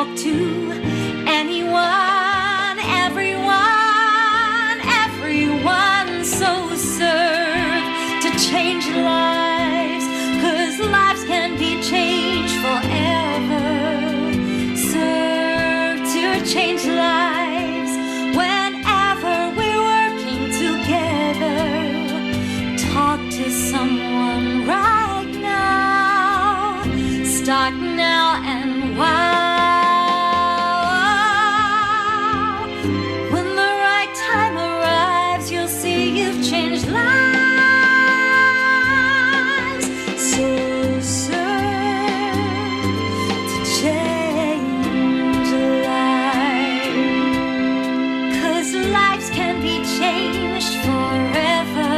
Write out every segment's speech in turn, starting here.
talk to anyone, everyone, so serve to change lives, 'cause lives can be changed forever. Serve to change lives whenever we're working together. Talk to someone right now. Start now and wow. When the right time arrives, you'll see you've changed lives. So serve to change lives, 'cause lives can be changed forever.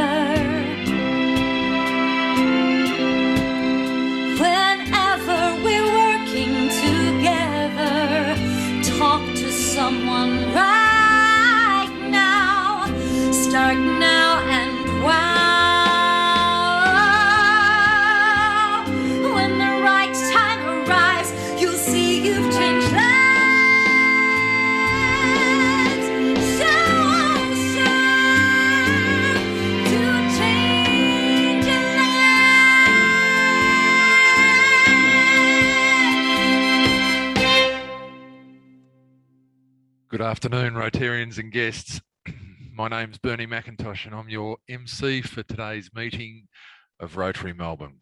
Whenever we're working together, talk to someone right now. Start now and wow. When the right time arrives, you'll see you've changed lives. So serve to change lives. Good afternoon, Rotarians and guests. My name's Bernie McIntosh and I'm your MC for today's meeting of Rotary Melbourne.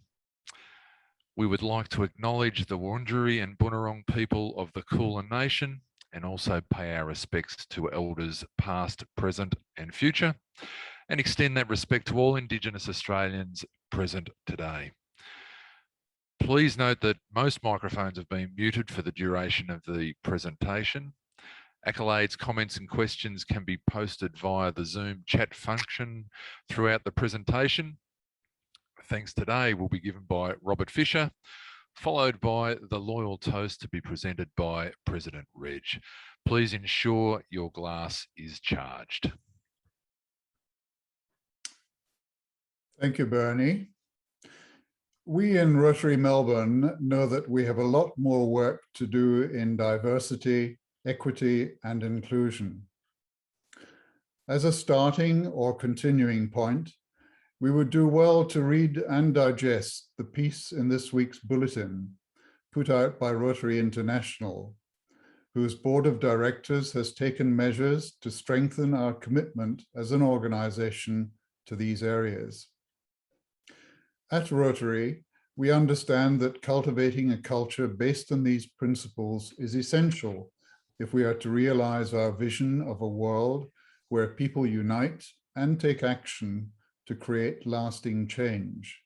We would like to acknowledge the Wurundjeri and Bunurong people of the Kulin Nation and also pay our respects to elders past, present and future, and extend that respect to all Indigenous Australians present today. Please note that most microphones have been muted for the duration of the presentation. Accolades, comments and questions can be posted via the Zoom chat function throughout the presentation. Thanks today will be given by Robert Fisher, followed by the loyal toast to be presented by President Reg. Please ensure your glass is charged. Thank you, Bernie. We in Rotary Melbourne know that we have a lot more work to do in diversity, equity and inclusion. As a starting or continuing point, we would do well to read and digest the piece in this week's bulletin put out by Rotary International, whose board of directors has taken measures to strengthen our commitment as an organization to these areas. At Rotary, we understand that cultivating a culture based on these principles is essential if we are to realize our vision of a world where people unite and take action to create lasting change.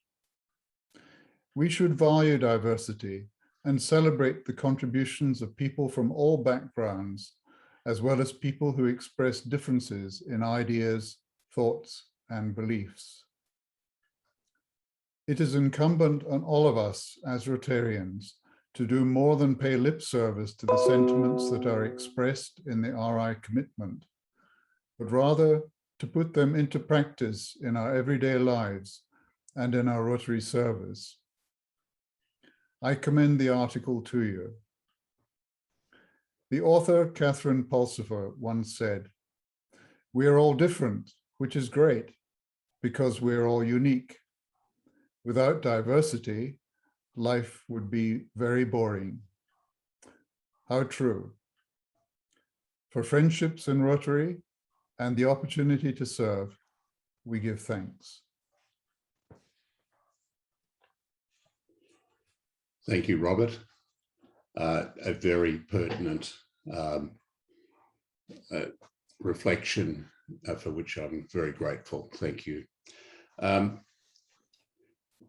We should value diversity and celebrate the contributions of people from all backgrounds, as well as people who express differences in ideas, thoughts, and beliefs. It is incumbent on all of us as Rotarians to do more than pay lip service to the sentiments that are expressed in the RI commitment, but rather to put them into practice in our everyday lives and in our Rotary service. I commend the article to you. The author, Catherine Pulsifer, once said, "We are all different, which is great, because we are all unique. Without diversity, life would be very boring." How true. For friendships in Rotary and the opportunity to serve, we give thanks. Thank you, Robert. A very pertinent reflection for which I'm very grateful. Thank you.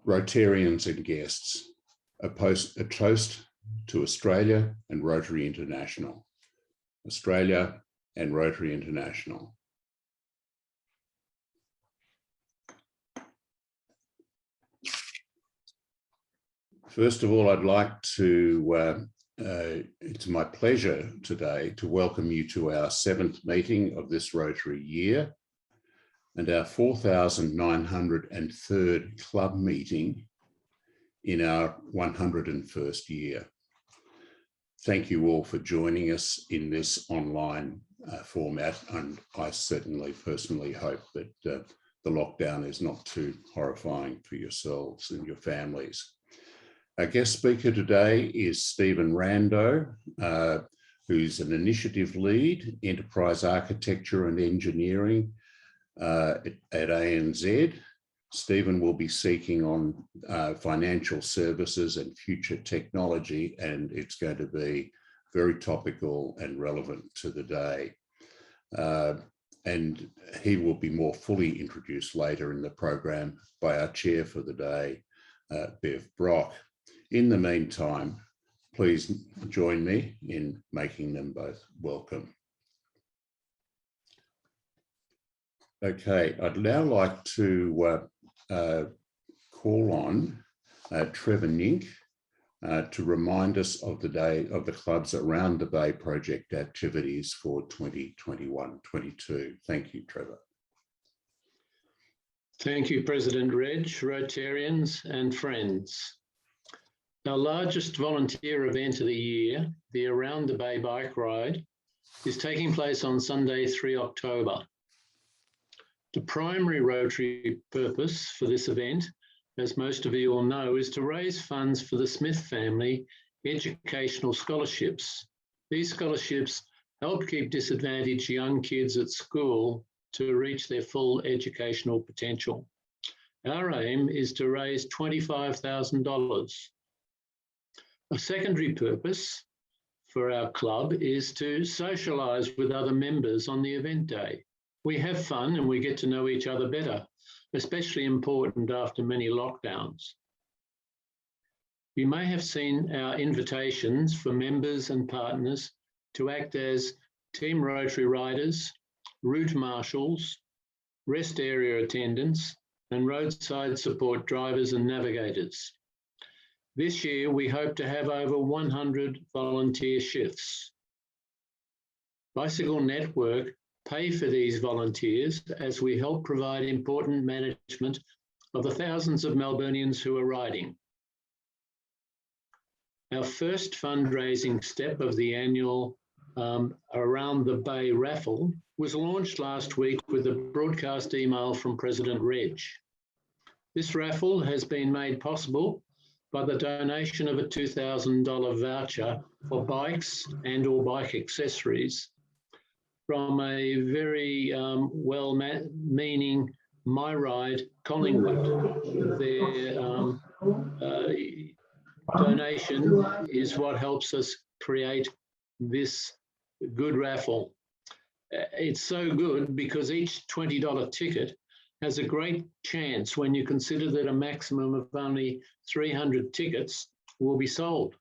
Rotarians and guests, a toast to Australia and Rotary International. Australia and Rotary International. First of all, I'd like to, it's my pleasure today to welcome you to our 7th meeting of this Rotary year and our 4,903rd club meeting in our 101st year. thank you all for joining us in this online format, and I certainly personally hope that the lockdown is not too horrifying for yourselves and your families. Our guest speaker today is Stephen Rando, who's an initiative lead, enterprise architecture and engineering at ANZ. Stephen will be speaking on financial services and future technology, and it's going to be very topical and relevant to the day. And he will be more fully introduced later in the program by our chair for the day, Bev Brock. In the meantime, please join me in making them both welcome. Okay, I'd now like to call on Trevor Nink to remind us of the day of the club's Around the Bay project activities for 2021-22. Thank you, Trevor. Thank you, President Reg, Rotarians and friends. Our largest volunteer event of the year, the Around the Bay bike ride, is taking place on Sunday, 3 October. The primary Rotary purpose for this event, as most of you will know, is to raise funds for the Smith family educational scholarships. These scholarships help keep disadvantaged young kids at school to reach their full educational potential. Our aim is to raise $25,000. A secondary purpose for our club is to socialise with other members on the event day. We have fun and we get to know each other better, especially important after many lockdowns. You may have seen our invitations for members and partners to act as Team Rotary riders, route marshals, rest area attendants, and roadside support drivers and navigators. This year, we hope to have over 100 volunteer shifts. Bicycle Network pay for these volunteers as we help provide important management of the thousands of Melburnians who are riding. Our first fundraising step of the annual Around the Bay Raffle was launched last week with a broadcast email from President Reg. This raffle has been made possible by the donation of a $2,000 voucher for bikes and/or bike accessories from a very well-meaning My Ride Collingwood. Their donation is what helps us create this good raffle. It's so good because each $20 ticket has a great chance when you consider that a maximum of only 300 tickets will be sold.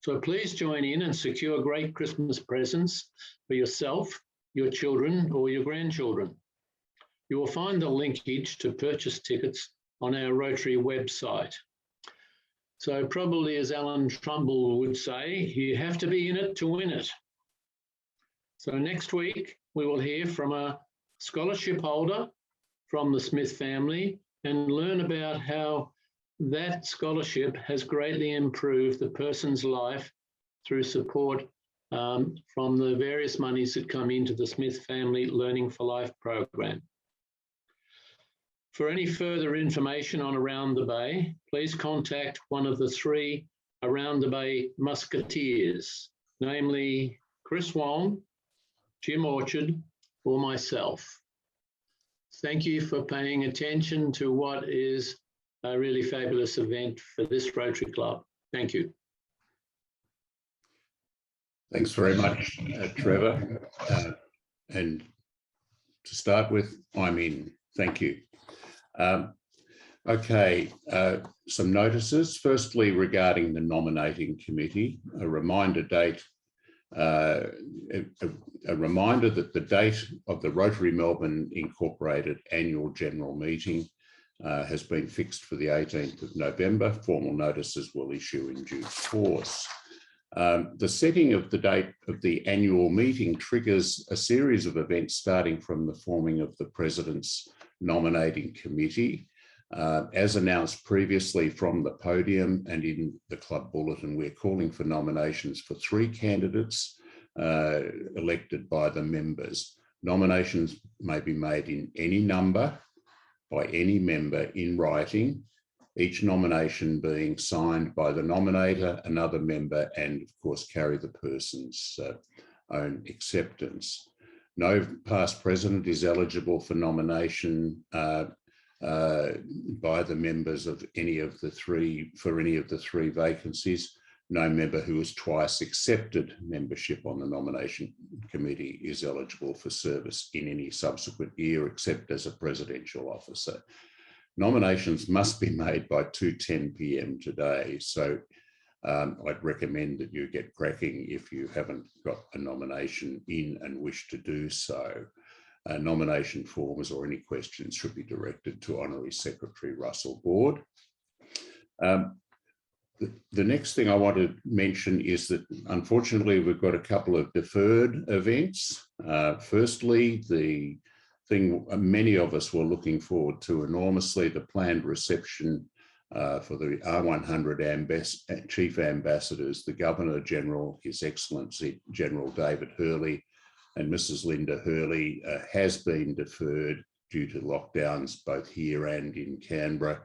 So please join in and secure great Christmas presents for yourself, your children, or your grandchildren. You will find the linkage to purchase tickets on our Rotary website. So probably, as Alan Trumbull would say, you have to be in it to win it. So next week, we will hear from a scholarship holder from the Smith family and learn about how that scholarship has greatly improved the person's life through support from the various monies that come into the Smith Family Learning for Life program. For any further information on Around the Bay, please contact one of the 3 Around the Bay Musketeers, namely Chris Wong, Jim Orchard, or myself. Thank you for paying attention to what is a really fabulous event for this Rotary Club. Thank you. Thanks very much, Trevor. And to start with, I'm in. Thank you. Okay, some notices. Firstly, regarding the nominating committee, a reminder date. A reminder that the date of the Rotary Melbourne Incorporated Annual General Meeting has been fixed for the 18th of November. Formal notices will issue in due course. The setting of the date of the annual meeting triggers a series of events starting from the forming of the President's nominating committee, As announced previously from the podium and in the club bulletin, we're calling for nominations for 3 candidates elected by the members. Nominations may be made in any number by any member in writing, each nomination being signed by the nominator, another member, and of course carry the person's own acceptance. No past president is eligible for nomination by the members of any of the 3 vacancies. No member who has twice accepted membership on the nomination committee is eligible for service in any subsequent year, except as a presidential officer. Nominations must be made by 2:10 p.m. today. So I'd recommend that you get cracking if you haven't got a nomination in and wish to do so. Nomination forms or any questions should be directed to Honorary Secretary Russell Board. The next thing I want to mention is that unfortunately we've got a couple of deferred events. Firstly, the thing many of us were looking forward to enormously, the planned reception for the R100 Chief Ambassadors, the Governor-General, His Excellency General David Hurley and Mrs. Linda Hurley, has been deferred due to lockdowns both here and in Canberra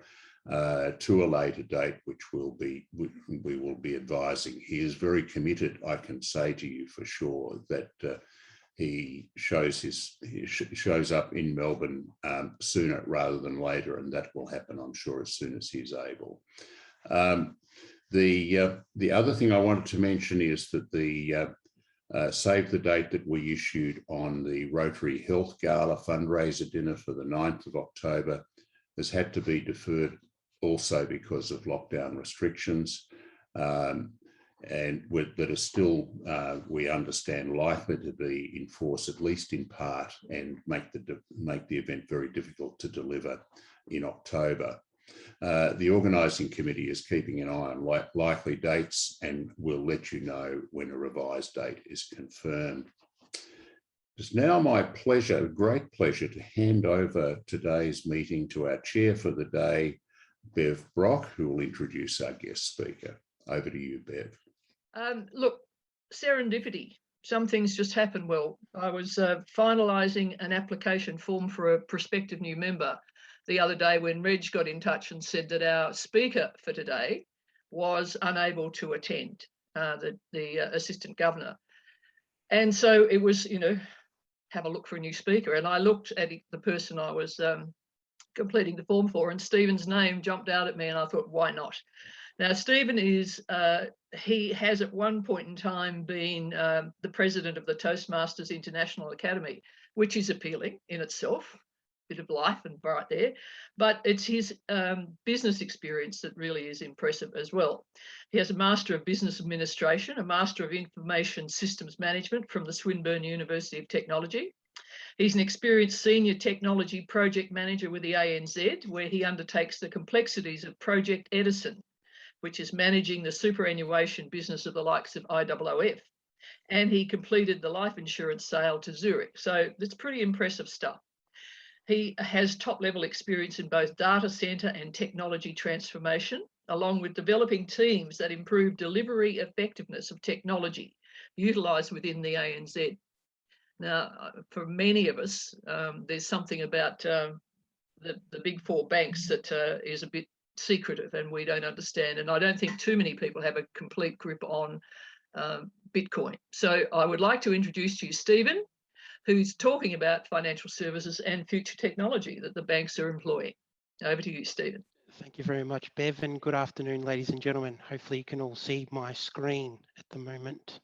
to a later date, which we will be advising. He is very committed, I can say to you for sure, that he shows up in Melbourne sooner rather than later, and that will happen, I'm sure, as soon as he's able. The other thing I wanted to mention is that the save the date that we issued on the Rotary Health Gala fundraiser dinner for the 9th of October has had to be deferred also because of lockdown restrictions. And that are still, we understand, likely to be in force, at least in part, and make the event very difficult to deliver in October. The organising committee is keeping an eye on likely dates and will let you know when a revised date is confirmed. It's now my pleasure, great pleasure, to hand over today's meeting to our chair for the day, Bev Brock, who will introduce our guest speaker. Over to you, Bev. Look, serendipity. Some things just happen. Well, I was finalising an application form for a prospective new member the other day when Reg got in touch and said that our speaker for today was unable to attend, the Assistant Governor. And so it was, have a look for a new speaker. And I looked at the person I was completing the form for, and Stephen's name jumped out at me, and I thought, why not? Now, Stephen is, he has at one point in time been the president of the Toastmasters International Academy, which is appealing in itself, bit of life and bright there, but it's his business experience that really is impressive as well. He has a Master of Business Administration, a Master of Information Systems Management from the Swinburne University of Technology. He's an experienced senior technology project manager with the ANZ, where he undertakes the complexities of Project Edison, which is managing the superannuation business of the likes of IOOF. And he completed the life insurance sale to Zurich. So that's pretty impressive stuff. He has top-level experience in both data centre and technology transformation, along with developing teams that improve delivery effectiveness of technology utilised within the ANZ. Now, for many of us, there's something about the big 4 banks that is a bit secretive and we don't understand. And I don't think too many people have a complete grip on Bitcoin. So I would like to introduce to you Stephen, who's talking about financial services and future technology that the banks are employing. Over to you, Stephen. Thank you very much, Bev, and good afternoon, ladies and gentlemen. Hopefully you can all see my screen at the moment.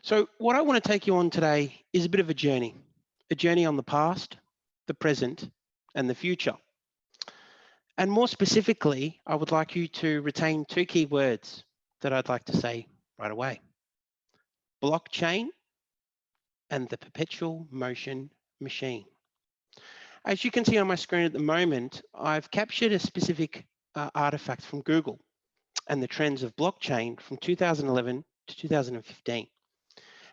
So what I want to take you on today is a bit of a journey on the past, the present, and the future. And more specifically, I would like you to retain 2 key words that I'd like to say right away: blockchain and the perpetual motion machine. As you can see on my screen at the moment, I've captured a specific artifact from Google and the trends of blockchain from 2011 to 2015.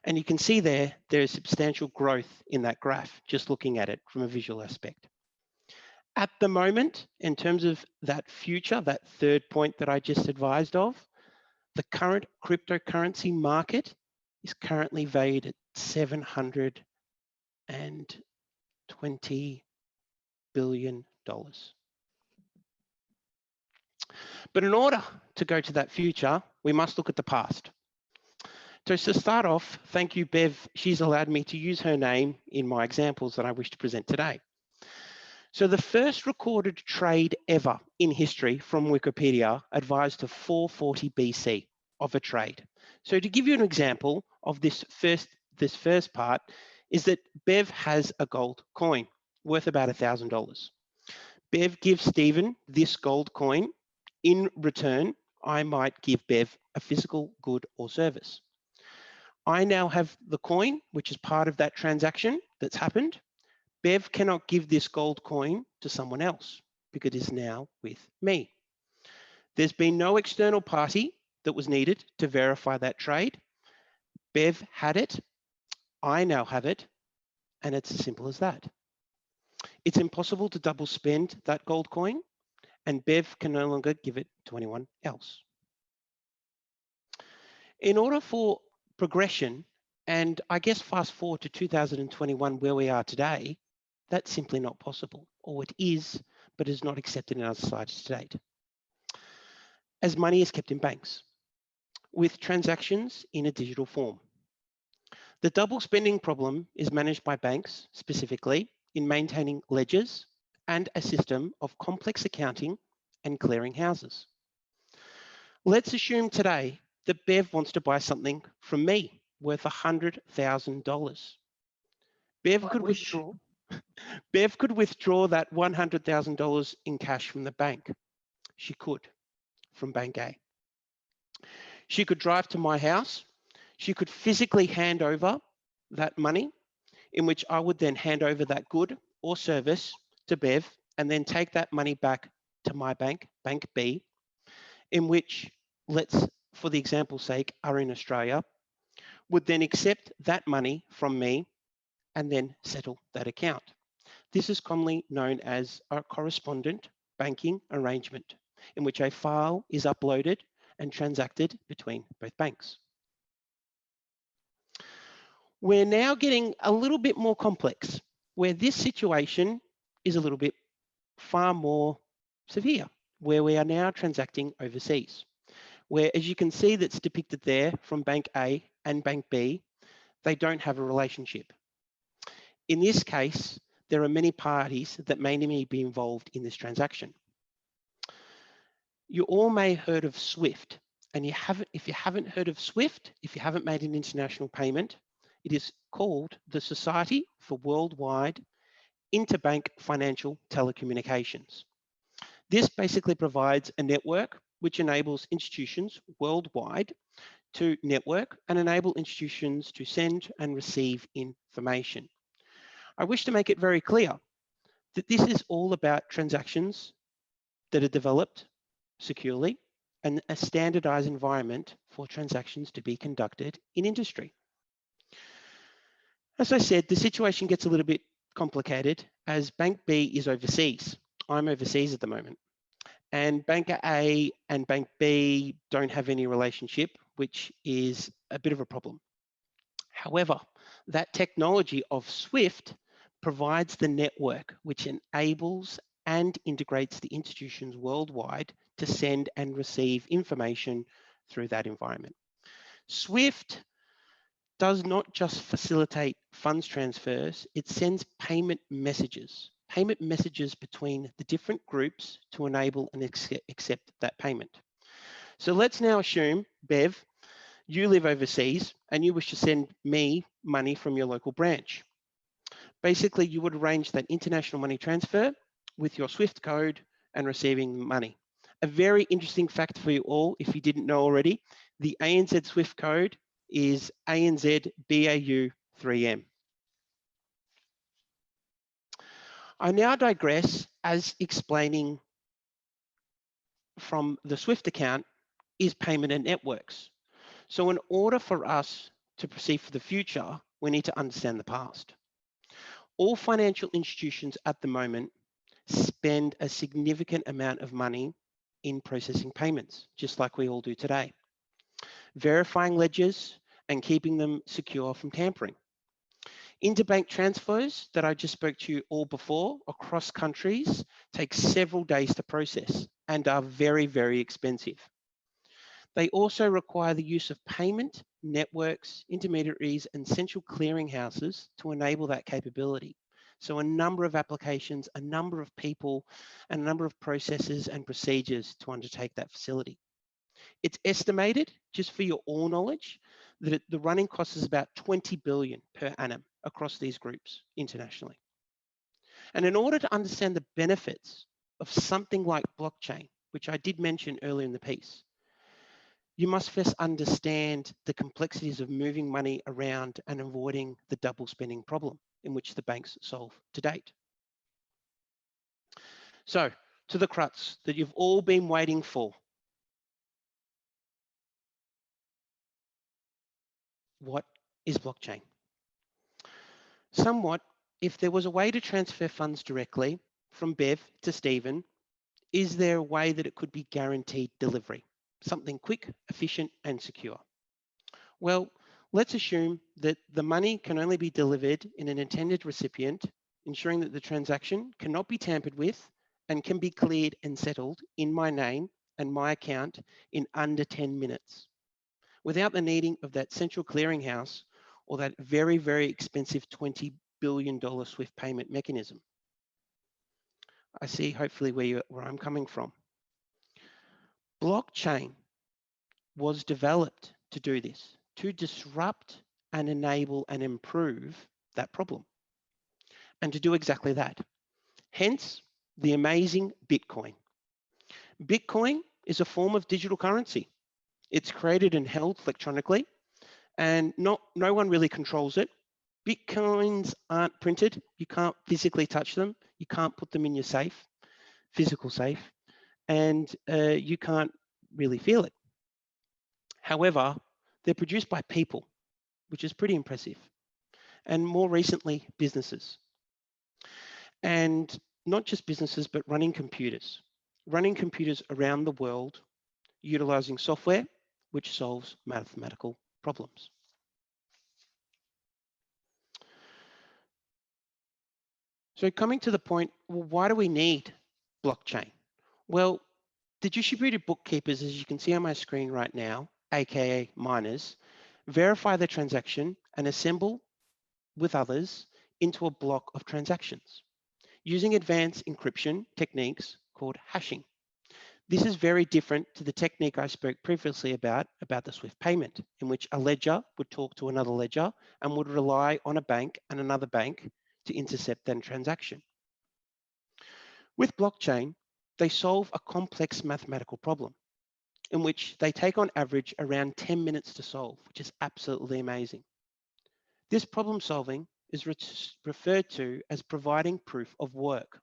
And you can see there is substantial growth in that graph, just looking at it from a visual aspect. At the moment, in terms of that future, that third point that I just advised of, the current cryptocurrency market is currently valued at $720 billion. But in order to go to that future, we must look at the past. So to start off, thank you, Bev. She's allowed me to use her name in my examples that I wish to present today. So the first recorded trade ever in history from Wikipedia advised to 440 BC of a trade. So to give you an example of this first part is that Bev has a gold coin worth about $1,000. Bev gives Stephen this gold coin. In return, I might give Bev a physical good or service. I now have the coin, which is part of that transaction that's happened. Bev cannot give this gold coin to someone else because it is now with me. There's been no external party that was needed to verify that trade. Bev had it, I now have it, and it's as simple as that. It's impossible to double spend that gold coin, and Bev can no longer give it to anyone else. In order for progression, and I guess fast forward to 2021 where we are today, that's simply not possible, or it is, but is not accepted in our society to date. As money is kept in banks, with transactions in a digital form. The double spending problem is managed by banks, specifically in maintaining ledgers and a system of complex accounting and clearing houses. Let's assume today that Bev wants to buy something from me worth $100,000. Bev could withdraw that $100,000 in cash from the bank. She could, from Bank A. She could drive to my house. She could physically hand over that money, in which I would then hand over that good or service to Bev, and then take that money back to my bank, Bank B, in which, let's, for the example's sake, are in Australia, would then accept that money from me and then settle that account. This is commonly known as a correspondent banking arrangement, in which a file is uploaded and transacted between both banks. We're now getting a little bit more complex, where this situation is a little bit far more severe, where we are now transacting overseas, where, as you can see that's depicted there from Bank A and Bank B, they don't have a relationship. In this case, there are many parties that may be involved in this transaction. You all may have heard of SWIFT, and if you haven't heard of SWIFT, if you haven't made an international payment, it is called the Society for Worldwide Interbank Financial Telecommunications. This basically provides a network which enables institutions worldwide to network and enable institutions to send and receive information. I wish to make it very clear that this is all about transactions that are developed securely and a standardized environment for transactions to be conducted in industry. As I said, the situation gets a little bit complicated as Bank B is overseas. I'm overseas at the moment. And Bank A and Bank B don't have any relationship, which is a bit of a problem. However, that technology of SWIFT provides the network which enables and integrates the institutions worldwide to send and receive information through that environment. SWIFT does not just facilitate funds transfers, it sends payment messages between the different groups to enable and accept that payment. So let's now assume, Bev, you live overseas and you wish to send me money from your local branch. Basically, you would arrange that international money transfer with your SWIFT code and receiving money. A very interesting fact for you all, if you didn't know already, the ANZ SWIFT code is ANZ BAU 3M. I now digress as explaining from the SWIFT account is payment and networks. So in order for us to proceed for the future, we need to understand the past. All financial institutions at the moment spend a significant amount of money in processing payments, just like we all do today, verifying ledgers and keeping them secure from tampering. Interbank transfers that I just spoke to you all before across countries take several days to process and are very, very expensive. They also require the use of payment networks, intermediaries, and central clearinghouses to enable that capability. So a number of applications, a number of people, and a number of processes and procedures to undertake that facility. It's estimated, just for your all knowledge, that the running cost is about 20 billion per annum across these groups internationally. And in order to understand the benefits of something like blockchain, which I did mention earlier in the piece, you must first understand the complexities of moving money around and avoiding the double spending problem in which the banks solve to date. So, to the crux that you've all been waiting for. What is blockchain? Somewhat, if there was a way to transfer funds directly from Bev to Stephen, is there a way that it could be guaranteed delivery? Something quick, efficient, and secure. Well, let's assume that the money can only be delivered in an intended recipient, ensuring that the transaction cannot be tampered with and can be cleared and settled in my name and my account in under 10 minutes, without the needing of that central clearinghouse or that very, very expensive $20 billion SWIFT payment mechanism. I see hopefully where I'm coming from. Blockchain was developed to do this, to disrupt and enable and improve that problem, and to do exactly that. Hence, the amazing Bitcoin. Bitcoin is a form of digital currency. It's created and held electronically, and no one really controls it. Bitcoins aren't printed. You can't physically touch them. You can't put them in your safe, physical safe, and you can't really feel it. However, they're produced by people, which is pretty impressive, and more recently, businesses. And not just businesses, but running computers around the world, utilizing software which solves mathematical problems. So coming to the point, well, why do we need blockchain? Well, the distributed bookkeepers, as you can see on my screen right now, aka miners, verify the transaction and assemble with others into a block of transactions using advanced encryption techniques called hashing. This is very different to the technique I spoke previously about the SWIFT payment, in which a ledger would talk to another ledger and would rely on a bank and another bank to intercept that transaction. With blockchain, they solve a complex mathematical problem in which they take on average around 10 minutes to solve, which is absolutely amazing. This problem solving is referred to as providing proof of work.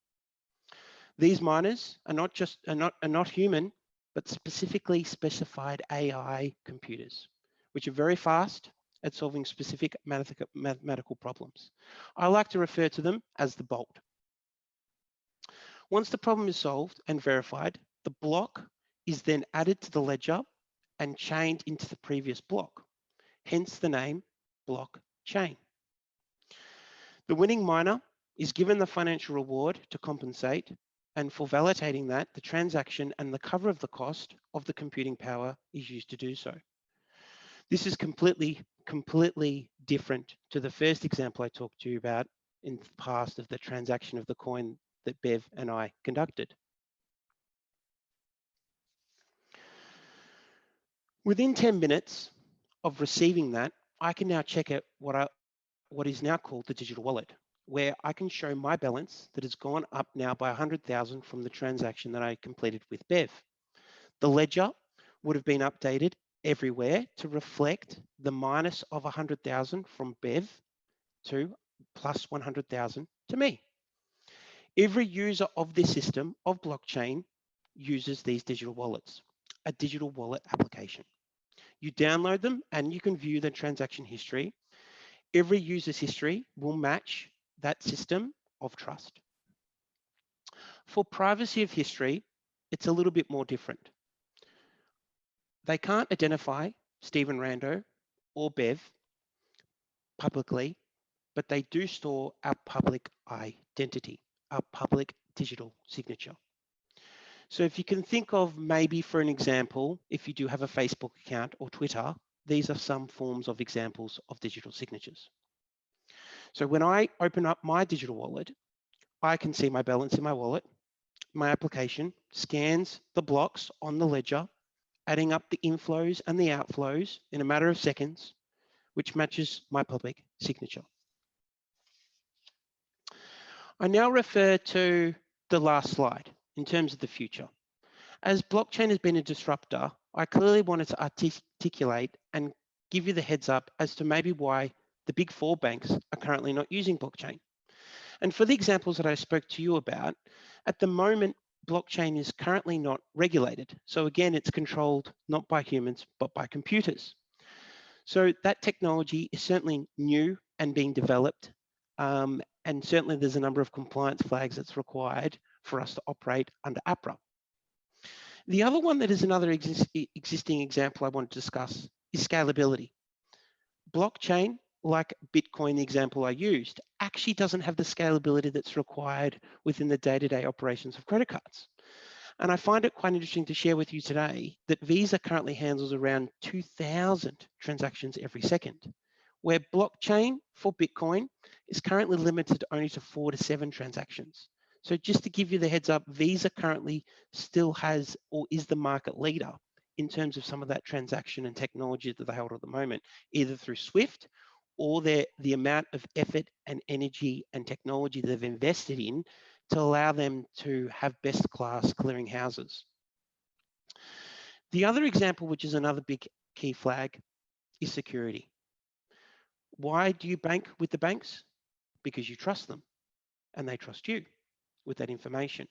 These miners are not human, but specifically specified AI computers, which are very fast at solving specific mathematical problems. I like to refer to them as the Bolt. Once the problem is solved and verified, the block is then added to the ledger and chained into the previous block, hence the name blockchain. The winning miner is given the financial reward to compensate, and for validating that, the transaction and the cover of the cost of the computing power is used to do so. This is completely different to the first example I talked to you about in the past of the transaction of the coin that Bev and I conducted. Within 10 minutes of receiving that, I can now check out what is now called the digital wallet, where I can show my balance that has gone up now by 100,000 from the transaction that I completed with Bev. The ledger would have been updated everywhere to reflect the minus of 100,000 from Bev to plus 100,000 to me. Every user of this system of blockchain uses these digital wallets, a digital wallet application. You download them and you can view the transaction history. Every user's history will match that system of trust. For privacy of history, it's a little bit more different. They can't identify Stephen Rando or Bev publicly, but they do store our public identity, our public digital signature. So if you can think of maybe for an example, if you do have a Facebook account or Twitter, these are some forms of examples of digital signatures. So when I open up my digital wallet, I can see my balance in my wallet. My application scans the blocks on the ledger, adding up the inflows and the outflows in a matter of seconds, which matches my public signature. I now refer to the last slide in terms of the future. As blockchain has been a disruptor, I clearly wanted to articulate and give you the heads up as to maybe why the big four banks are currently not using blockchain. And for the examples that I spoke to you about, at the moment, blockchain is currently not regulated. So again, it's controlled not by humans, but by computers. So that technology is certainly new and being developed. And certainly there's a number of compliance flags that's required for us to operate under APRA. The other one that is another existing example I want to discuss is scalability. Blockchain, like Bitcoin, the example I used, actually doesn't have the scalability that's required within the day-to-day operations of credit cards. And I find it quite interesting to share with you today that Visa currently handles around 2,000 transactions every second, where blockchain for Bitcoin is currently limited only to 4 to 7 transactions. So just to give you the heads up, Visa currently still has or is the market leader in terms of some of that transaction and technology that they hold at the moment, either through SWIFT or the amount of effort and energy and technology they've invested in to allow them to have best class clearing houses. The other example, which is another big key flag, is security. Why do you bank with the banks? Because you trust them and they trust you with that information.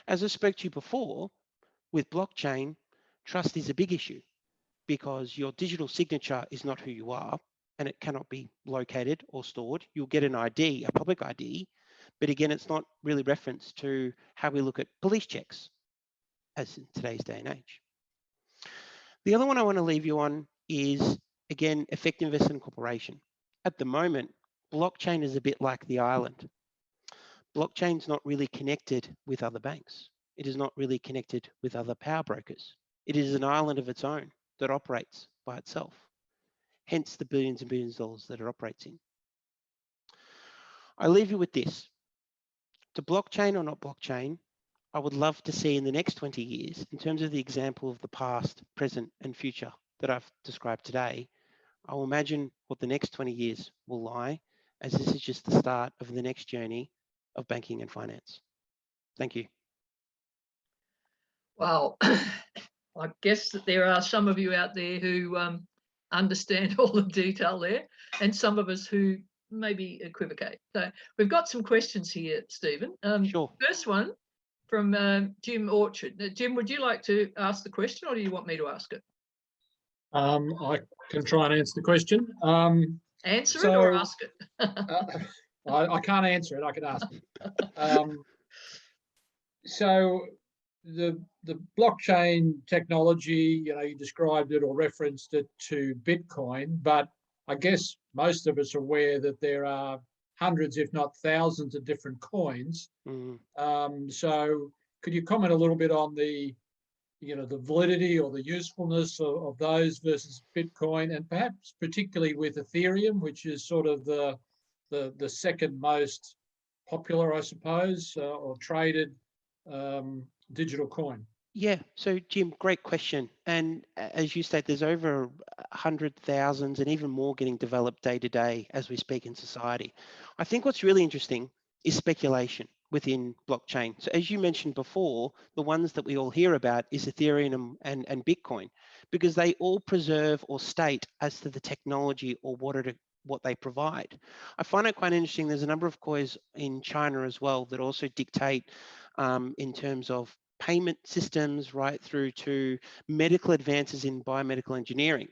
As I spoke to you before, with blockchain, trust is a big issue because your digital signature is not who you are and it cannot be located or stored. You'll get an ID, a public ID, but again, it's not really referenced to how we look at police checks as in today's day and age. The other one I want to leave you on is, again, effective investment corporation. At the moment, blockchain is a bit like the island. Blockchain's not really connected with other banks. It is not really connected with other power brokers. It is an island of its own that operates by itself, hence the billions and billions of dollars that it operates in. I leave you with this. To blockchain or not blockchain, I would love to see in the next 20 years, in terms of the example of the past, present, and future that I've described today, I will imagine what the next 20 years will lie, as this is just the start of the next journey of banking and finance. Thank you. Wow. I guess that there are some of you out there who understand all the detail there, and some of us who maybe equivocate. So we've got some questions here, Stephen. Sure. First one from Jim Orchard. Jim, would you like to ask the question, or do you want me to ask it? I can try and answer the question. Answer it or ask it? I can't answer it. I can ask it. So the blockchain technology, you described it or referenced it to Bitcoin, but I guess most of us are aware that there are hundreds, if not thousands, of different coins. So could you comment a little bit on the validity or the usefulness of those versus Bitcoin, and perhaps particularly with Ethereum, which is sort of the second most popular, I suppose, or traded digital coin? Yeah, so Jim, great question. And as you state, there's over 100,000 and even more getting developed day to day as we speak in society. I think what's really interesting is speculation within blockchain. So as you mentioned before, the ones that we all hear about is Ethereum and Bitcoin, because they all preserve or state as to the technology or what they provide. I find it quite interesting. There's a number of coins in China as well that also dictate in terms of payment systems right through to medical advances in biomedical engineering.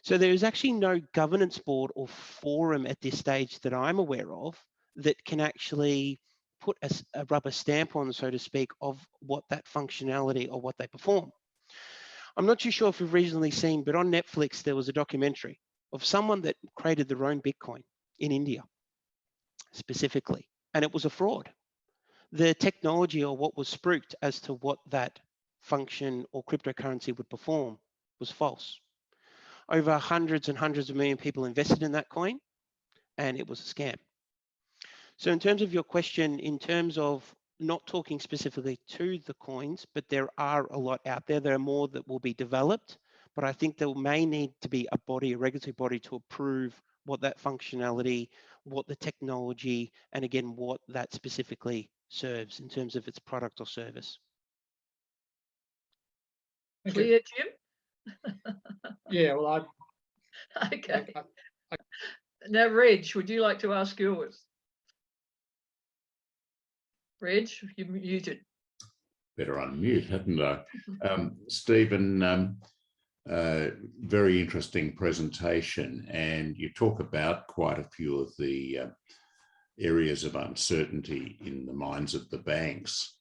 So there is actually no governance board or forum at this stage that I'm aware of that can actually put a rubber stamp on, so to speak, of what that functionality or what they perform. I'm not too sure if you've recently seen, but on Netflix, there was a documentary of someone that created their own Bitcoin in India, specifically, and it was a fraud. The technology or what was spruiked as to what that function or cryptocurrency would perform was false. Over hundreds and hundreds of million people invested in that coin, and it was a scam. So in terms of your question, in terms of not talking specifically to the coins, but there are a lot out there. There are more that will be developed, but I think there may need to be a body, a regulatory body, to approve what that functionality, what the technology, and again, what that specifically serves in terms of its product or service. Thank you. Clear, Jim? Yeah, well, Okay. Now, Reg, would you like to ask yours? Reg, you're muted. Better unmute, hadn't I? Stephen, very interesting presentation, and you talk about quite a few of the areas of uncertainty in the minds of the banks.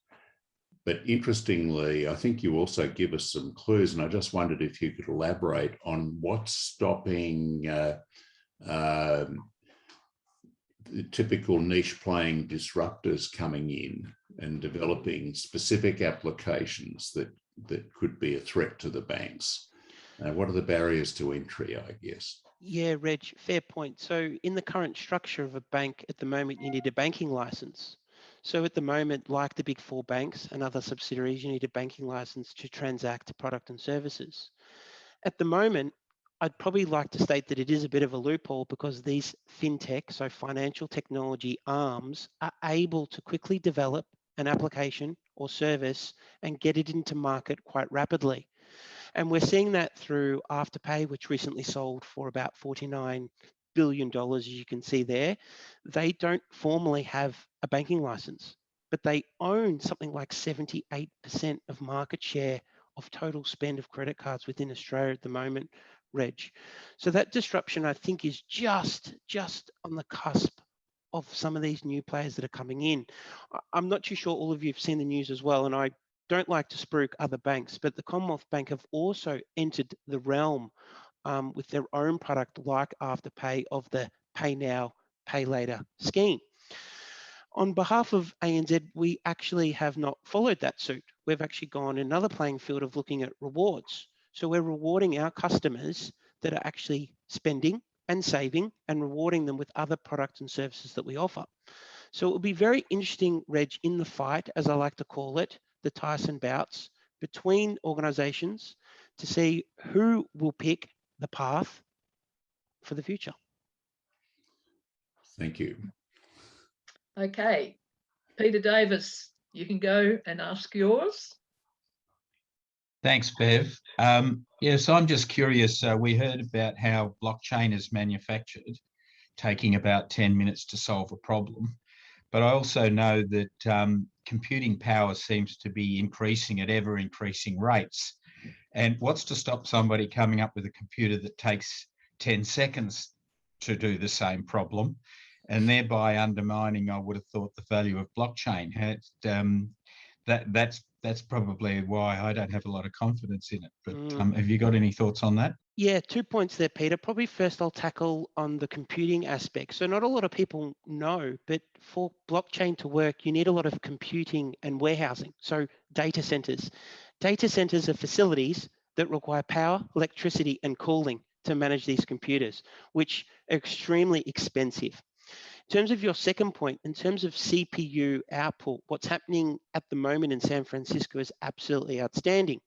But interestingly, I think you also give us some clues, and I just wondered if you could elaborate on what's stopping the typical niche playing disruptors coming in and developing specific applications that could be a threat to the banks. What are the barriers to entry, I guess? Yeah, Reg, fair point. So in the current structure of a bank at the moment, you need a banking license. So at the moment, like the big four banks and other subsidiaries, you need a banking license to transact product and services. At the moment, I'd probably like to state that it is a bit of a loophole because these fintech, so financial technology arms, are able to quickly develop an application or service and get it into market quite rapidly. And we're seeing that through Afterpay, which recently sold for about $49 billion, as you can see there. They don't formally have a banking license, but they own something like 78% of market share of total spend of credit cards within Australia at the moment, Reg. So that disruption, I think, is just on the cusp of some of these new players that are coming in. I'm not too sure all of you have seen the news as well, and I don't like to spruik other banks, but the Commonwealth Bank have also entered the realm with their own product like Afterpay of the Pay Now, Pay Later scheme. On behalf of ANZ, we actually have not followed that suit. We've actually gone another playing field of looking at rewards. So we're rewarding our customers that are actually spending and saving and rewarding them with other products and services that we offer. So it will be very interesting, Reg, in the fight, as I like to call it, the Tyson bouts between organisations to see who will pick the path for the future. Thank you. Okay, Peter Davis, you can go and ask yours. Thanks, Bev. Yes, I'm just curious. We heard about how blockchain is manufactured, taking about 10 minutes to solve a problem. But I also know that computing power seems to be increasing at ever increasing rates. And what's to stop somebody coming up with a computer that takes 10 seconds to do the same problem, and thereby undermining, I would have thought, the value of blockchain? That's probably why I don't have a lot of confidence in it. But have you got any thoughts on that? Yeah, 2 points there, Peter. Probably first I'll tackle on the computing aspect. So not a lot of people know, but for blockchain to work, you need a lot of computing and warehousing. So data centers. Data centers are facilities that require power, electricity, and cooling to manage these computers, which are extremely expensive. In terms of your second point, in terms of CPU output, what's happening at the moment in San Francisco is absolutely outstanding.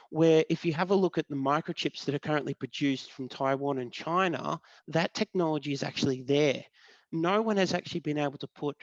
Where if you have a look at the microchips that are currently produced from Taiwan and China, that technology is actually there. No one has actually been able to put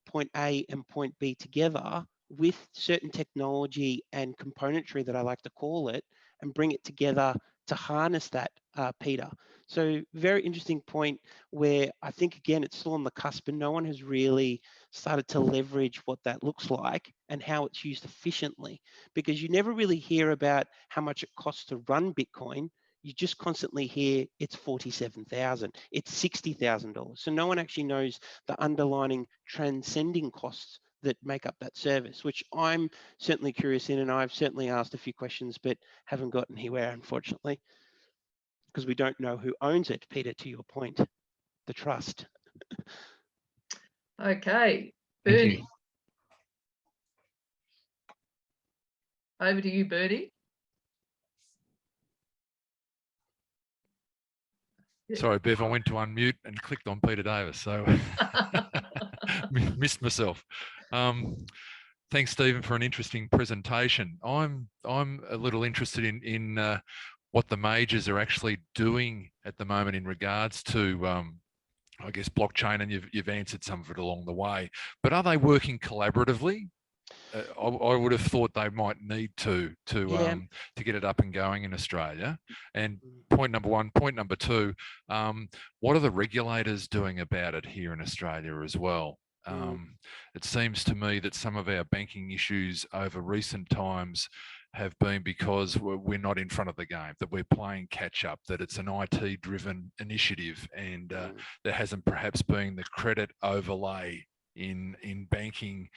point A and point B together with certain technology and componentry, that I like to call it, and bring it together to harness that, Peter. So very interesting point where I think, again, it's still on the cusp and no one has really started to leverage what that looks like and how it's used efficiently, because you never really hear about how much it costs to run Bitcoin. you just constantly hear it's $47,000, it's $60,000. So no one actually knows the underlying transcending costs that make up that service, which I'm certainly curious in, and I've certainly asked a few questions, but haven't gotten anywhere, unfortunately, because we don't know who owns it. Peter, to your point, the trust. Okay, Thank Bernie. you. Over to you, Bernie. Sorry, Bev, I went to unmute and clicked on Peter Davis, so missed myself. Thanks, Stephen, for an interesting presentation. I'm a little interested in what the majors are actually doing at the moment in regards to, I guess, blockchain, and you've answered some of it along the way. But are they working collaboratively? I would have thought they might need to get it up and going in Australia. And point number one. Point number two, what are the regulators doing about it here in Australia as well? It seems to me that some of our banking issues over recent times have been because we're not in front of the game, that we're playing catch up, that it's an IT-driven initiative, and there hasn't perhaps been the credit overlay in banking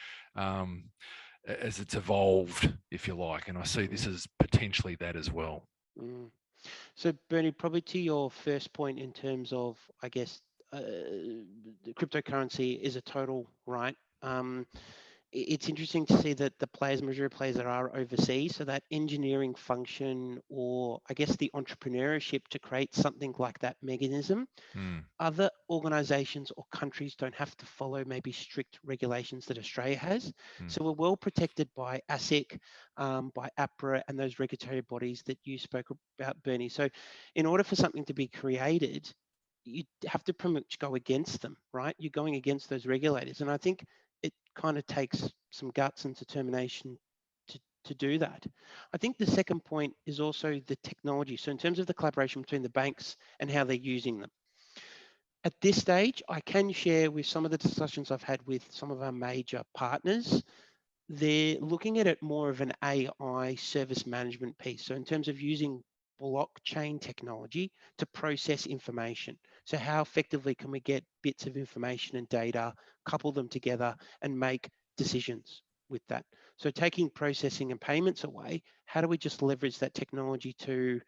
as it's evolved, if you like. And I see this as potentially that as well. So Bernie, probably to your first point in terms of, I guess, the cryptocurrency is a total, right? It's interesting to see that the majority of players that are overseas, so that engineering function, or I guess the entrepreneurship to create something like that mechanism, other organizations or countries don't have to follow maybe strict regulations that Australia has. So we're well protected by ASIC, by APRA, and those regulatory bodies that you spoke about, Bernie. So in order for something to be created, you have to pretty much go against them, right? You're going against those regulators. And I think it kind of takes some guts and determination to do that. I think the second point is also the technology. So in terms of the collaboration between the banks and how they're using them. At this stage, I can share with some of the discussions I've had with some of our major partners, they're looking at it more of an AI service management piece. So in terms of using blockchain technology to process information. So how effectively can we get bits of information and data, couple them together and make decisions with that? So taking processing and payments away, how do we just leverage that technology to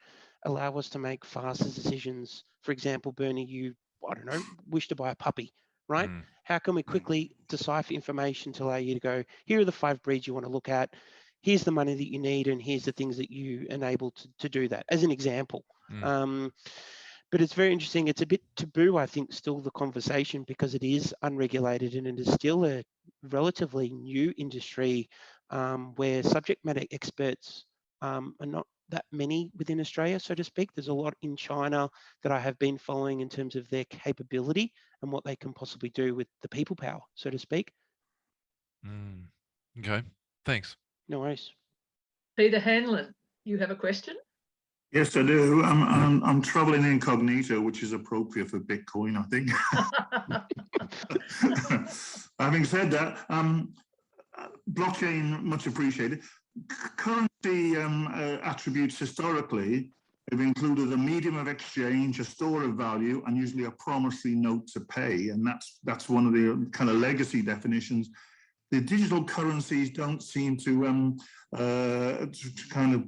allow us to make faster decisions? For example, Bernie, you, I don't know, wish to buy a puppy, right? How can we quickly decipher information to allow you to go, here are the 5 breeds you want to look at, here's the money that you need, and here's the things that you enable to do that, as an example. But it's very interesting. It's a bit taboo, I think, still the conversation, because it is unregulated and it is still a relatively new industry where subject matter experts are not that many within Australia, so to speak. There's a lot in China that I have been following in terms of their capability and what they can possibly do with the people power, so to speak. Okay, thanks. No worries. Peter Hanlon, you have a question? Yes, I do. I'm traveling incognito, which is appropriate for Bitcoin, I think. Having said that, blockchain, much appreciated. Currency attributes historically have included a medium of exchange, a store of value, and usually a promissory note to pay. And that's one of the kind of legacy definitions. The digital currencies don't seem to kind of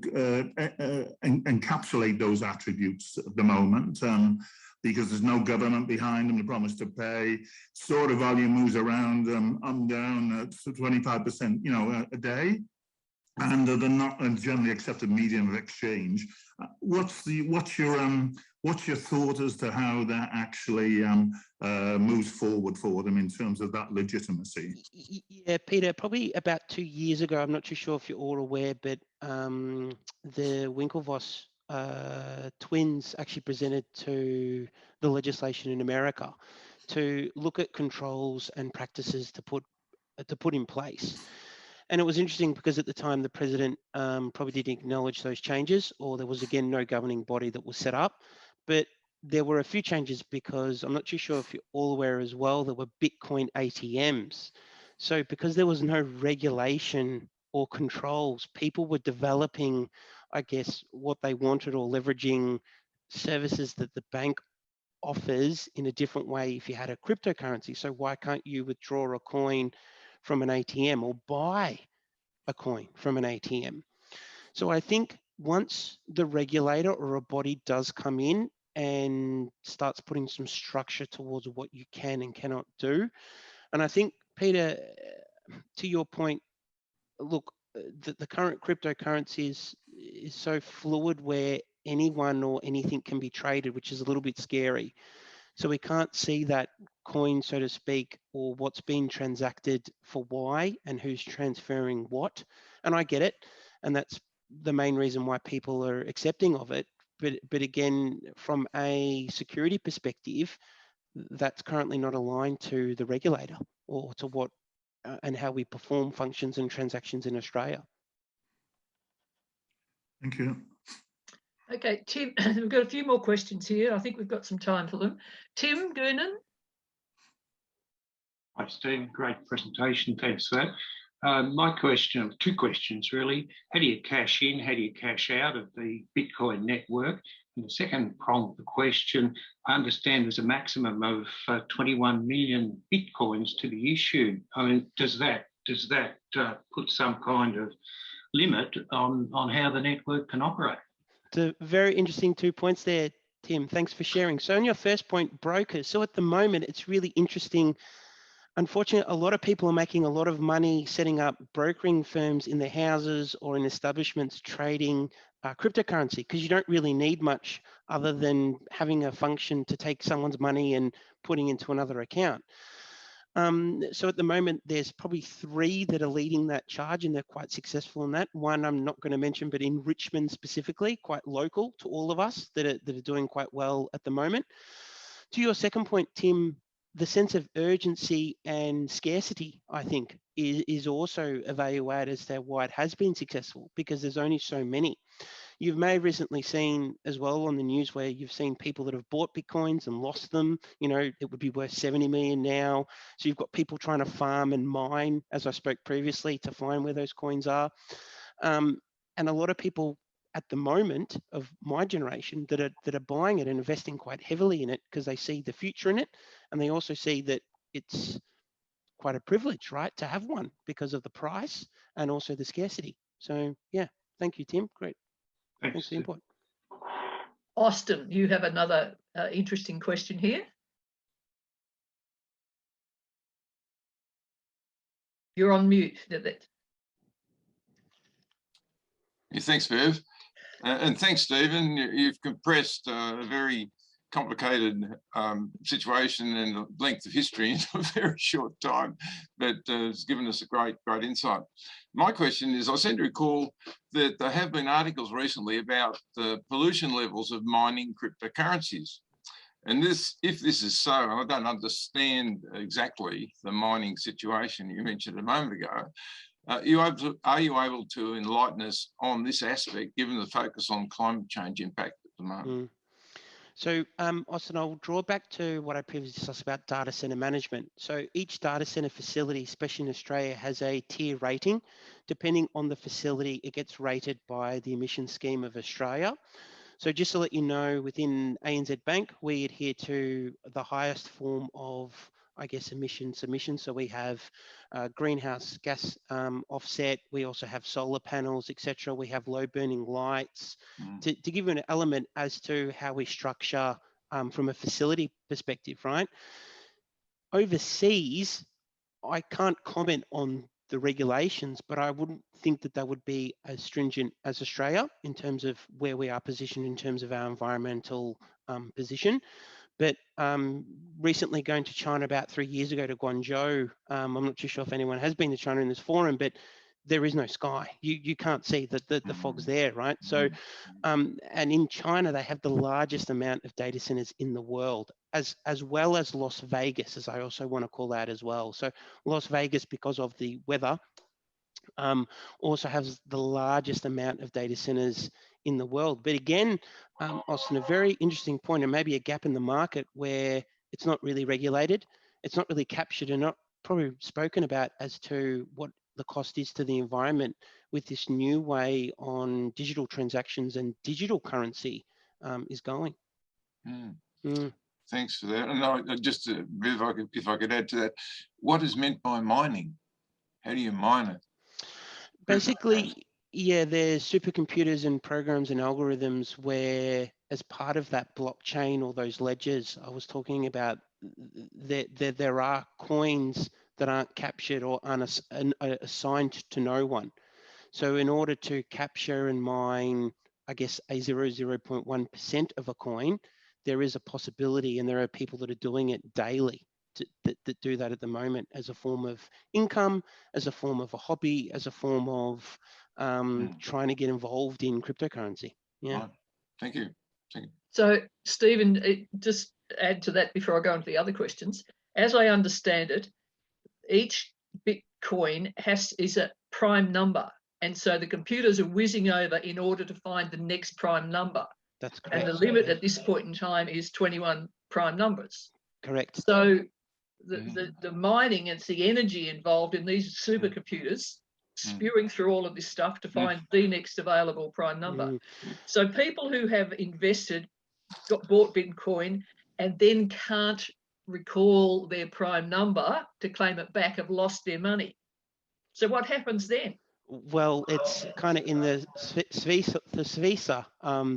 encapsulate those attributes at the moment, because there's no government behind them, the promise to pay. Store of value moves around down 25%, you know, a day, and they're not a generally accepted medium of exchange. What's your thought as to how that actually moves forward for them in terms of that legitimacy? Yeah, Peter, probably about 2 years ago, I'm not too sure if you're all aware, but the Winklevoss twins actually presented to the legislation in America to look at controls and practices to put in place. And it was interesting because at the time the president probably didn't acknowledge those changes, or there was again no governing body that was set up. But there were a few changes, because I'm not too sure if you're all aware as well, there were Bitcoin ATMs. So because there was no regulation or controls, people were developing, I guess, what they wanted or leveraging services that the bank offers in a different way if you had a cryptocurrency. So why can't you withdraw a coin from an ATM or buy a coin from an ATM? So I think once the regulator or a body does come in and starts putting some structure towards what you can and cannot do, and I think, Peter, to your point, look, the current cryptocurrency is so fluid where anyone or anything can be traded, which is a little bit scary. So we can't see that coin, so to speak, or what's being transacted for why and who's transferring what. And I get it. And that's the main reason why people are accepting of it. But again, from a security perspective, that's currently not aligned to the regulator or to what and how we perform functions and transactions in Australia. Thank you. Okay, Tim, we've got a few more questions here. I think we've got some time for them. Tim Goonan. Hi, Steve. Great presentation. Thanks for that. My question, two questions really. How do you cash in? How do you cash out of the Bitcoin network? And the second prong of the question, I understand there's a maximum of 21 million Bitcoins to be issued. I mean, does that put some kind of limit on how the network can operate? It's a very interesting 2 points there, Tim. Thanks for sharing. So on your first point, brokers. So at the moment, it's really interesting. Unfortunately, a lot of people are making a lot of money setting up brokering firms in their houses or in establishments trading cryptocurrency, because you don't really need much other than having a function to take someone's money and putting into another account. So at the moment, there's probably 3 that are leading that charge, and they're quite successful in that. One I'm not going to mention, but in Richmond specifically, quite local to all of us, that are doing quite well at the moment. To your second point, Tim, the sense of urgency and scarcity, I think, is also a value add as to why it has been successful, because there's only so many. You may have recently seen as well on the news where you've seen people that have bought Bitcoins and lost them. You know, it would be worth 70 million now. So you've got people trying to farm and mine, as I spoke previously, to find where those coins are. And a lot of people at the moment of my generation that are buying it and investing quite heavily in it because they see the future in it. And they also see that it's quite a privilege, right, to have one because of the price and also the scarcity. So yeah, thank you, Tim. Great. Thanks for the input. Austin, you have another interesting question here. You're on mute. Yeah, thanks, Bev. And thanks, Stephen. You've compressed a very complicated situation and the length of history in a very short time, but it's given us a great insight. My question is, I seem to recall that there have been articles recently about the pollution levels of mining cryptocurrencies. And if this is so, and I don't understand exactly the mining situation you mentioned a moment ago, are you able to enlighten us on this aspect, given the focus on climate change impact at the moment? So, Austin, I'll draw back to what I previously discussed about data center management. So each data center facility, especially in Australia, has a tier rating. Depending on the facility, it gets rated by the emission scheme of Australia. So just to let you know, within ANZ Bank, we adhere to the highest form of, I guess, emissions. So we have greenhouse gas offset. We also have solar panels, etc. We have low burning lights. To give you an element as to how we structure from a facility perspective, right? Overseas, I can't comment on the regulations, but I wouldn't think that would be as stringent as Australia in terms of where we are positioned in terms of our environmental position. But recently going to China about 3 years ago to Guangzhou, I'm not too sure if anyone has been to China in this forum, but there is no sky. You can't see the fog's there, right? So, and in China, they have the largest amount of data centers in the world, as well as Las Vegas, as I also want to call out as well. So Las Vegas, because of the weather, also has the largest amount of data centers in the world. But again, Austin, a very interesting point, and maybe a gap in the market where it's not really regulated, it's not really captured and not probably spoken about as to what the cost is to the environment with this new way on digital transactions and digital currency is going. Mm. Mm. Thanks for that. And just if I could add to that, what is meant by mining? How do you mine it? Basically, yeah, there's supercomputers and programs and algorithms where, as part of that blockchain or those ledgers I was talking about, there are coins that aren't captured or assigned to no one. So in order to capture and mine, I guess, a 0.1% of a coin, there is a possibility, and there are people that are doing it daily that do that at the moment as a form of income, as a form of a hobby, as a form of trying to get involved in cryptocurrency. Yeah. Right. Thank you. Thank you. So, Stephen, just add to that before I go on to the other questions. As I understand it, each Bitcoin is a prime number. And so the computers are whizzing over in order to find the next prime number. That's correct. And the limit at this point in time is 21 prime numbers. Correct. So the mining, it's the energy involved in these supercomputers spewing through all of this stuff to find the next available prime number. So people who have invested, bought Bitcoin, and then can't recall their prime number to claim it back have lost their money. So what happens then? Well, it's kind of in the Svisa,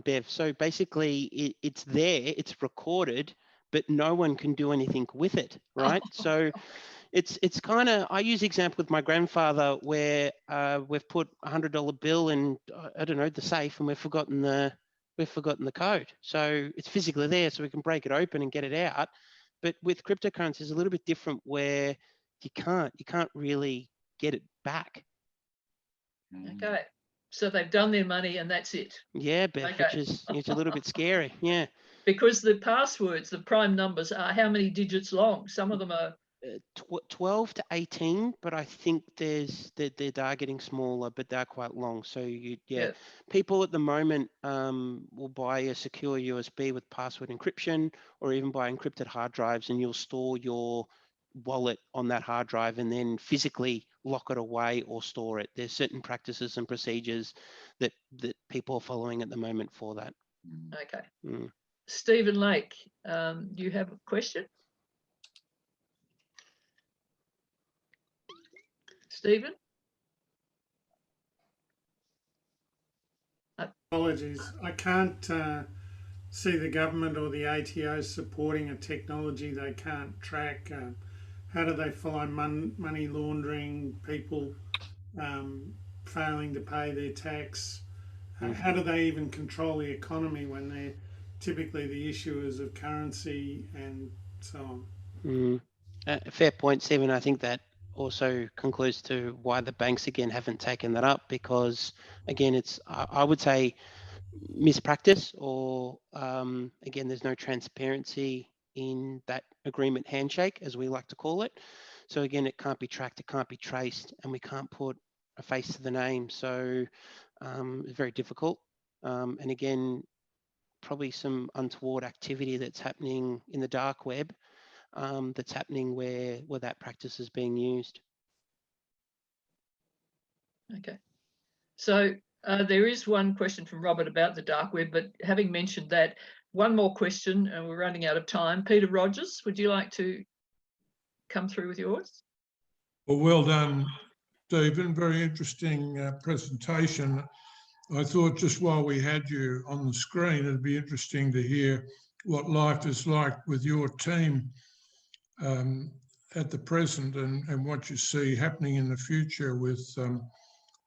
Bev. So basically, it's there, it's recorded, but no one can do anything with it, right? So it's kind of, I use the example with my grandfather where we've put $100 bill in, I don't know, the safe, and we've forgotten the code. So it's physically there, so we can break it open and get it out. But with cryptocurrency, it's a little bit different where you can't really get it back. Okay, so they've done their money and that's it. Yeah, Beth, Okay. which is it's a little bit scary. Yeah, because the passwords, the prime numbers, are how many digits long? Some of them are 12 to 18, but I think they are getting smaller, but they're quite long. So yeah. People at the moment will buy a secure USB with password encryption, or even buy encrypted hard drives, and you'll store your wallet on that hard drive and then physically lock it away or store it. There's certain practices and procedures that people are following at the moment for that. Okay. Stephen Lake, do you have a question? Stephen? Apologies, I can't see the government or the ATO supporting a technology they can't track. How do they follow money laundering, people failing to pay their tax? How do they even control the economy when they're typically the issuers of currency and so on? Fair point, Stephen. I think that also concludes to why the banks again haven't taken that up, because again, it's I would say mispractice, or again, there's no transparency in that agreement handshake, as we like to call it. So again, it can't be tracked, it can't be traced, and we can't put a face to the name. So it's very difficult. And again, probably some untoward activity that's happening in the dark web, that's happening where that practice is being used. Okay. So there is one question from Robert about the dark web, but having mentioned that, one more question, and we're running out of time. Peter Rogers, would you like to come through with yours? Well done, Stephen. Very interesting presentation. I thought just while we had you on the screen, it'd be interesting to hear what life is like with your team at the present, and what you see happening in the future with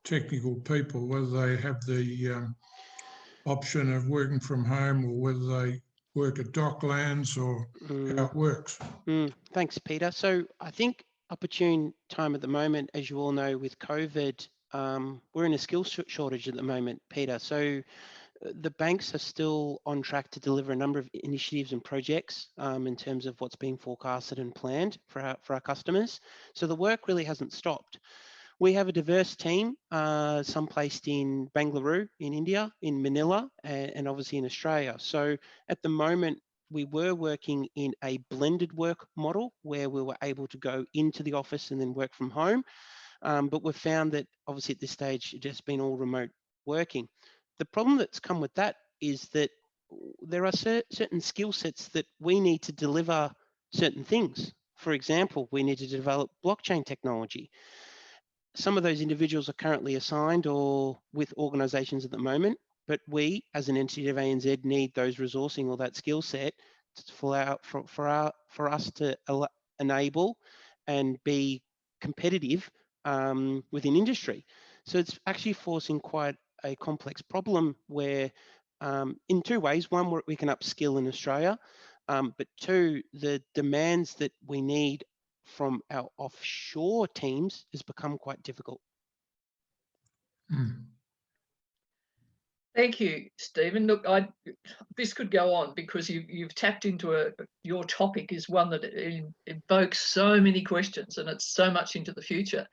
technical people, whether they have the option of working from home or whether they work at Docklands, or how it works. Thanks, Peter. So I think opportune time at the moment, as you all know, with COVID, we're in a skills shortage at the moment, Peter. So the banks are still on track to deliver a number of initiatives and projects in terms of what's being forecasted and planned for our customers. So the work really hasn't stopped. We have a diverse team, some placed in Bangalore, in India, in Manila, and obviously in Australia. So at the moment, we were working in a blended work model where we were able to go into the office and then work from home. But we've found that obviously at this stage, it's just been all remote working. The problem that's come with that is that there are certain skill sets that we need to deliver certain things. For example, we need to develop blockchain technology. Some of those individuals are currently assigned or with organisations at the moment, but we, as an entity of ANZ, need those resourcing or that skill set for us to enable and be competitive within industry. So it's actually forcing quite a complex problem where, in two ways: one, we can upskill in Australia, but two, the demands that we need from our offshore teams has become quite difficult. Thank you, Stephen. Look, this could go on because you've tapped into your topic is one that invokes so many questions, and it's so much into the future.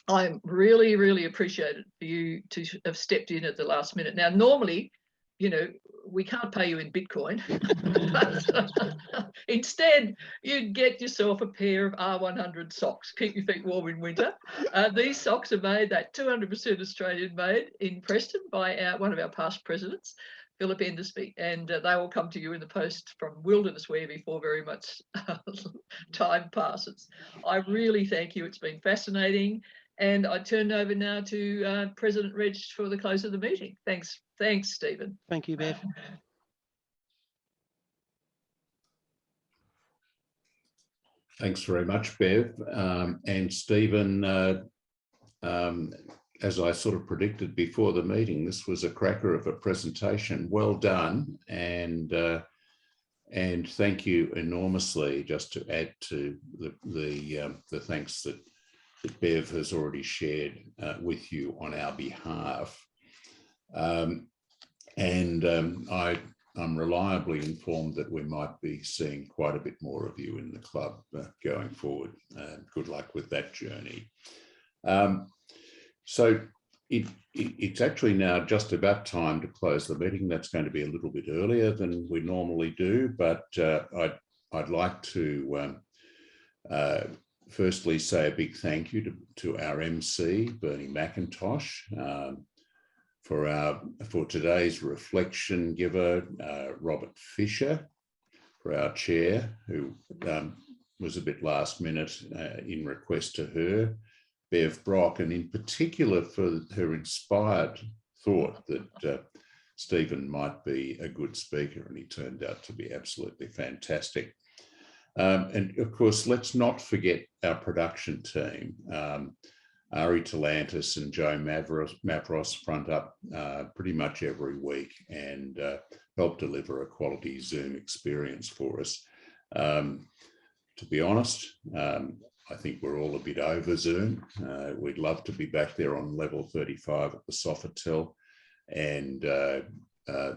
I'm really, really appreciated for you to have stepped in at the last minute. Now, normally, you know, we can't pay you in Bitcoin, but instead you'd get yourself a pair of R100 socks, keep your feet warm in winter. These socks are made, that 200% Australian made in Preston by one of our past presidents, Philip Endersby, and they will come to you in the post from Wilderness Wear before very much time passes. I really thank you. It's been fascinating. And I turn over now to President Reg for the close of the meeting. Thanks, Stephen. Thank you, Bev. Thanks very much, Bev. And Stephen, as I sort of predicted before the meeting, this was a cracker of a presentation. Well done, and thank you enormously. Just to add to the thanks that Bev has already shared with you on our behalf. I'm reliably informed that we might be seeing quite a bit more of you in the club going forward. Good luck with that journey. So it's actually now just about time to close the meeting. That's going to be a little bit earlier than we normally do, but I'd like to firstly say a big thank you to our MC, Bernie McIntosh, for today's reflection giver, Robert Fisher, for our chair, who was a bit last minute in request to her, Bev Brock, and in particular for her inspired thought that Stephen might be a good speaker, and he turned out to be absolutely fantastic. And of course, let's not forget our production team. Ari Talantis and Joe Mavros front up pretty much every week and help deliver a quality Zoom experience for us. To be honest, I think we're all a bit over Zoom. We'd love to be back there on level 35 at the Sofitel, and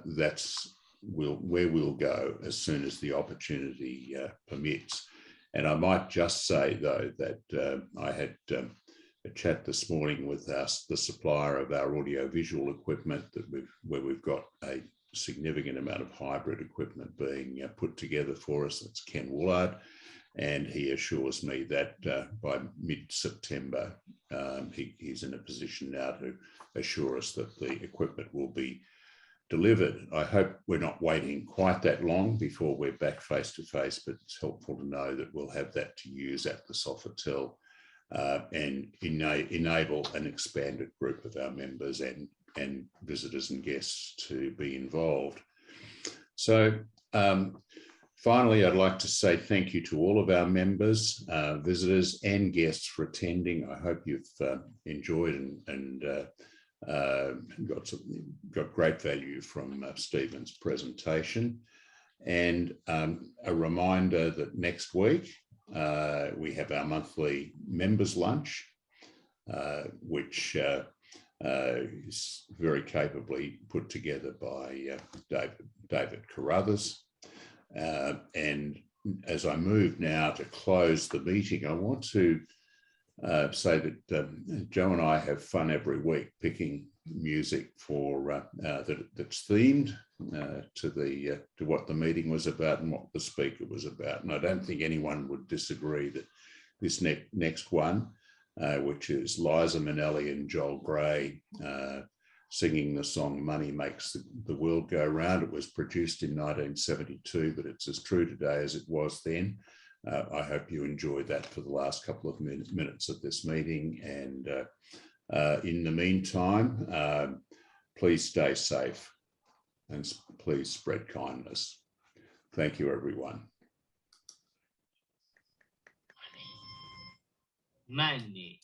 that's where we'll go as soon as the opportunity permits. And I might just say, though, that I had a chat this morning with the supplier of our audiovisual equipment where we've got a significant amount of hybrid equipment being put together for us. That's Ken Woolard, and he assures me that by mid-September, he's in a position now to assure us that the equipment will be delivered. I hope we're not waiting quite that long before we're back face to face, but it's helpful to know that we'll have that to use at the Sofitel and enable an expanded group of our members and visitors and guests to be involved. So finally, I'd like to say thank you to all of our members, visitors and guests for attending. I hope you've enjoyed and got great value from Stephen's presentation. And a reminder that next week we have our monthly members lunch, which is very capably put together by David Carruthers. And as I move now to close the meeting, I want to say that Joe and I have fun every week picking music for that's themed to what the meeting was about and what the speaker was about. And I don't think anyone would disagree that this next one, which is Liza Minnelli and Joel Gray, singing the song "Money Makes the World Go Round." It was produced in 1972, but it's as true today as it was then. I hope you enjoyed that for the last couple of minutes of this meeting. And in the meantime, please stay safe and please spread kindness. Thank you, everyone. Money.